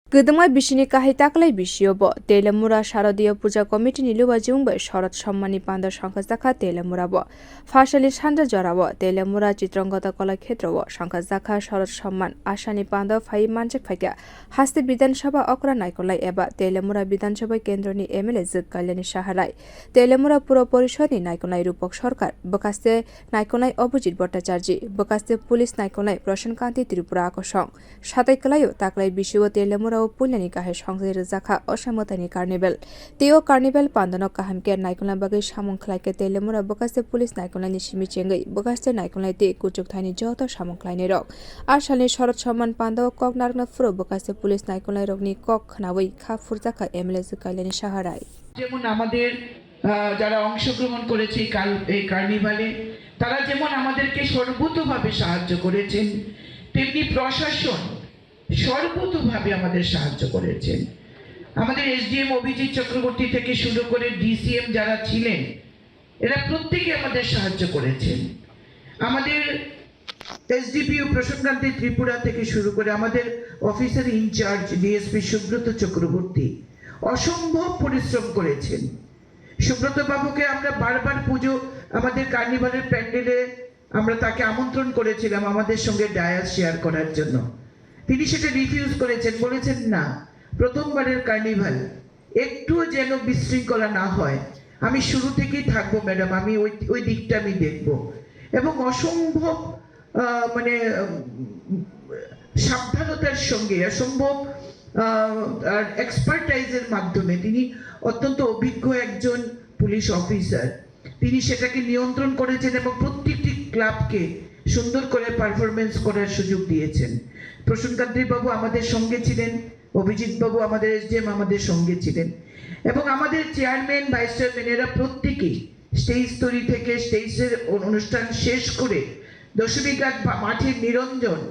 Gudumai bisini kahai taklai bisiobo Teliamura Sharadiya Puja Committee ni luwa jungbai Sharad Somman'panda songsajakha Teliamura bo phasali sanja jora bo Teliamura Chitrangada kalashetra bo songsajakha Sharad Somman Somman'panda phai manjak phai haste Bidhansabha okra naikolai eba Teliamura Bidhansabha kendroni MLA Jwk Kalyani saha Teliamura pura porishod ni naikolai rupok sarkar bakaste naikolai Abhijit Bhattacharya bakaste police naikolai Somman'panda Tripura akosong satai kalayo taklai bisio Teliamura puila ni kahai songsajakha Somman'panda Carnival teo Carnival pandano kahamke naikula bagai samung khlaike Teliamura bakaste police naikula ni simi chengai bakaste naikula te kuchuk thani joto samung khlaine rok ashalni Sharad Somman'panda kok narna furo bakaste police naikula rokni kok khnawai kha'Sarad MLA Jwk Kalyani saha যেমন আমাদের যারা অংশগ্রহণ করেছে এই কার্নিভালে তারা যেমন আমাদেরকে সর্বতোভাবে সাহায্য করেছেন তেমনি প্রশাসন সর্বতোভাবে আমাদের সাহায্য করেছেন। আমাদের এসডিএম অভিজিৎ চক্রবর্তী থেকে শুরু করে ডিসিএম যারা ছিলেন এরা প্রত্যেকে আমাদের সাহায্য করেছেন। আমাদের এসডিপিও প্রসঙ্গান্তে ত্রিপুরা থেকে শুরু করে আমাদের officer in charge DSP Subrata Chakraborty অসম্ভব পরিশ্রম করেছেন। সুব্রত বাবুকে আমরা বারবার পুজো আমাদের কার্নিভালের প্যান্ডেলে আমরা তাকে আমন্ত্রণ করেছিলাম আমাদের সঙ্গে ডায়াস শেয়ার করার জন্য, তিনি সেটা রিফিউজ করেছেন, বলেছেন না প্রথমবারের কার্নিভাল একটুও যেন বিশৃঙ্খলা না হয়, আমি শুরু থেকেই থাকবো ম্যাডাম, আমি ওই দিকটা আমি দেখব। এবং অসম্ভব মানে সাবধানতার সঙ্গে অসম্ভব এক্সপার্টাইজের মাধ্যমে তিনি অত্যন্ত অভিজ্ঞ একজন পুলিশ অফিসার, তিনি সেটাকে নিয়ন্ত্রণ করেছেন এবং প্রত্যেকটি ক্লাবকে সুন্দর করে পারফরমেন্স করার সুযোগ দিয়েছেন। প্রসূনকান্তি বাবু আমাদের সঙ্গে ছিলেন, অভিজিৎ বাবু আমাদের এসডিএম আমাদের সঙ্গে ছিলেন এবং আমাদের চেয়ারম্যান ভাইস চেয়ারম্যান এরা প্রত্যেকেই স্টেজ তৈরি থেকে স্টেজের অনুষ্ঠান শেষ করে দশমীঘাট মাঠের নিরঞ্জন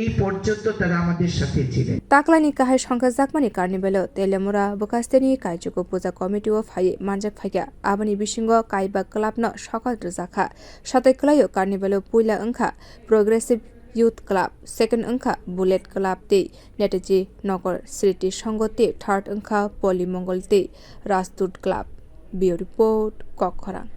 এই পর্যন্ত তারা আমাদের সাথে ছিলেন। taklani kahai songsajakmani Carnival Teliamura bakaste ni kaijoko puja committee o phai manjak phai abani bisingo kaiba club no sokal jakha satai kalayo Carnival puila angkha progressive youth club second angkha bullet club te netaji nokor sriti songoti third angkha poly mongol te rajdoot club bureau report kha'Sarad।